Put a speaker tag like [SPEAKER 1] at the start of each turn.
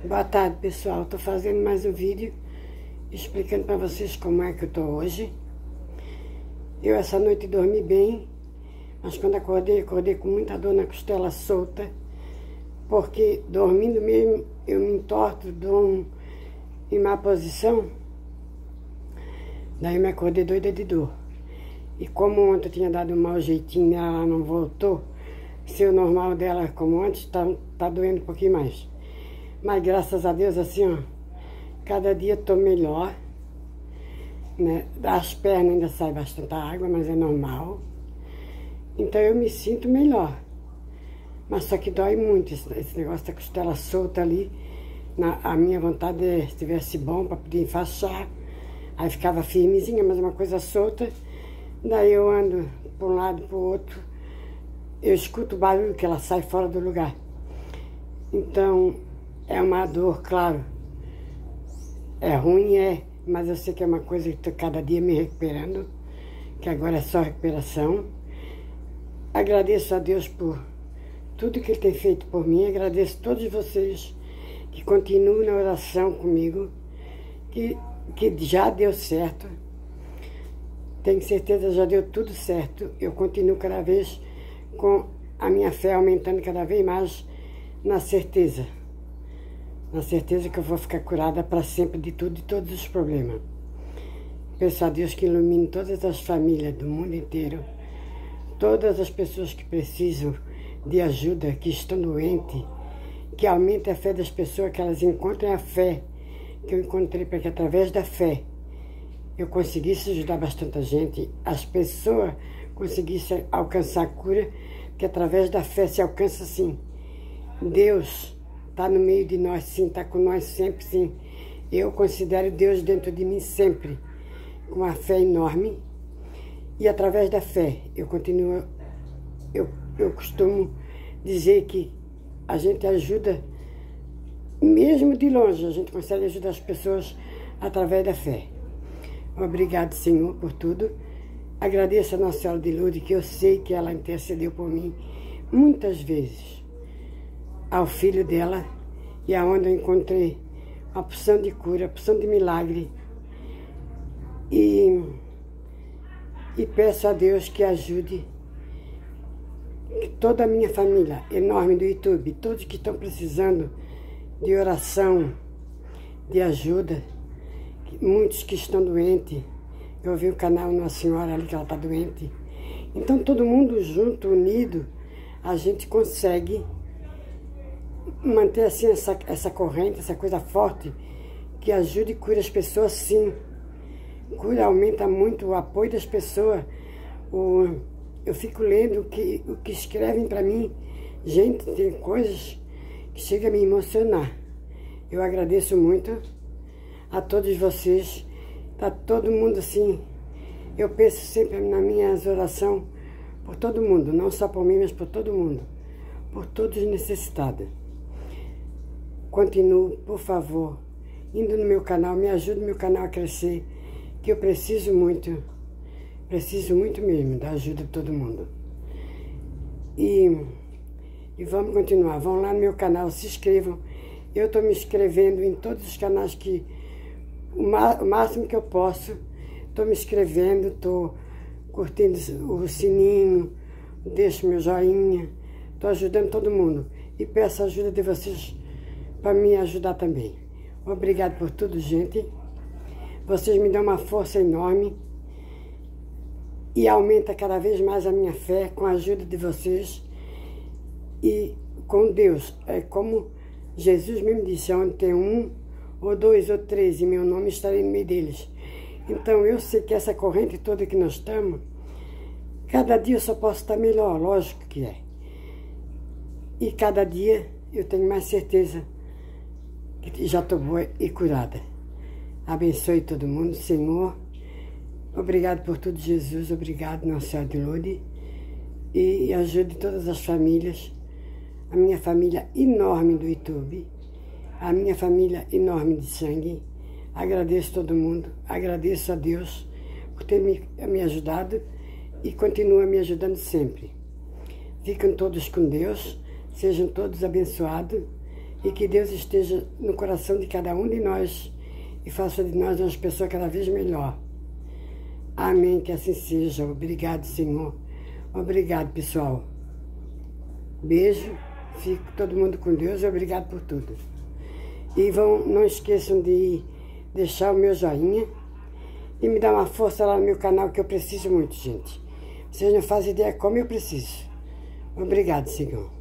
[SPEAKER 1] Boa tarde, pessoal. Estou fazendo mais um vídeo explicando para vocês como é que eu estou hoje. Eu essa noite dormi bem, mas quando acordei com muita dor na costela solta, porque dormindo mesmo eu me entorto, dou em má posição, daí eu me acordei doida de dor. E como ontem eu tinha dado um mau jeitinho, ela não voltou, se o normal dela como antes, tá doendo um pouquinho mais. Mas graças a Deus, assim, ó, cada dia tô melhor, né? Das pernas ainda sai bastante água, mas é normal. Então eu me sinto melhor. Mas só que dói muito esse negócio da costela solta ali. A minha vontade é, se tivesse bom, para poder enfaixar. Aí ficava firmezinha, mas uma coisa solta. Daí eu ando para um lado e para o outro. Eu escuto o barulho que ela sai fora do lugar. Então, é uma dor, claro. É ruim, mas eu sei que é uma coisa que estou cada dia me recuperando, que agora é só recuperação. Agradeço a Deus por tudo que Ele tem feito por mim. Agradeço a todos vocês que continuam na oração comigo, que já deu certo. Tenho certeza, já deu tudo certo. Eu continuo cada vez com a minha fé aumentando cada vez mais, na certeza que eu vou ficar curada para sempre de tudo e todos os problemas. Peço a Deus que ilumine todas as famílias do mundo inteiro, todas as pessoas que precisam de ajuda, que estão doentes, que aumente a fé das pessoas, que elas encontrem a fé que eu encontrei, para que através da fé eu conseguisse ajudar bastante gente, as pessoas conseguissem alcançar a cura, que através da fé se alcança sim. Deus está no meio de nós, sim, está com nós sempre, sim. Eu considero Deus dentro de mim sempre, com uma fé enorme. E através da fé, eu continuo, eu costumo dizer que a gente ajuda, mesmo de longe, a gente consegue ajudar as pessoas através da fé. Obrigado, Senhor, por tudo. Agradeço a Nossa Senhora de Lourdes, que eu sei que ela intercedeu por mim muitas vezes, ao filho dela, e aonde eu encontrei a opção de cura, a opção de milagre. E peço a Deus que ajude toda a minha família enorme do YouTube, todos que estão precisando de oração, de ajuda, muitos que estão doentes. Eu vi o canal Nossa Senhora ali, que ela está doente. Então todo mundo junto, unido, a gente consegue manter assim essa corrente, essa coisa forte, que ajude e cura as pessoas, sim. Cura, aumenta muito o apoio das pessoas. Eu fico lendo o que escrevem para mim. Gente, tem coisas que chegam a me emocionar. Eu agradeço muito a todos vocês. Tá todo mundo assim. Eu penso sempre nas minhas orações por todo mundo, não só por mim, mas por todo mundo, por todos os necessitados. Continue, por favor, indo no meu canal, me ajude meu canal a crescer, que eu preciso muito mesmo da ajuda de todo mundo. E vamos continuar, vão lá no meu canal, se inscrevam. Eu estou me inscrevendo em todos os canais que, o máximo que eu posso, estou me inscrevendo, estou curtindo o sininho, deixo meu joinha, estou ajudando todo mundo. E peço a ajuda de vocês para me ajudar também. Obrigado por tudo, gente. Vocês me dão uma força enorme e aumenta cada vez mais a minha fé com a ajuda de vocês e com Deus. É como Jesus mesmo disse, onde tem um, ou dois, ou três, em meu nome estarei no meio deles. Então eu sei que essa corrente toda que nós estamos, cada dia eu só posso estar melhor, lógico que é. E cada dia eu tenho mais certeza que já estou boa e curada. Abençoe todo mundo, Senhor. Obrigado por tudo, Jesus. Obrigado, Nossa Senhora de Lourdes. E ajude todas as famílias. A minha família enorme do YouTube. A minha família enorme de sangue. Agradeço todo mundo. Agradeço a Deus por ter me ajudado e continua me ajudando sempre. Fiquem todos com Deus. Sejam todos abençoados. e que Deus esteja no coração de cada um de nós e faça de nós uma pessoa cada vez melhor. Amém, que assim seja. Obrigado, Senhor. Obrigado, pessoal. Beijo. Fico todo mundo com Deus e obrigado por tudo. E não esqueçam de deixar o meu joinha e me dar uma força lá no meu canal, que eu preciso muito, gente. Vocês não fazem ideia como eu preciso. Obrigado, Senhor.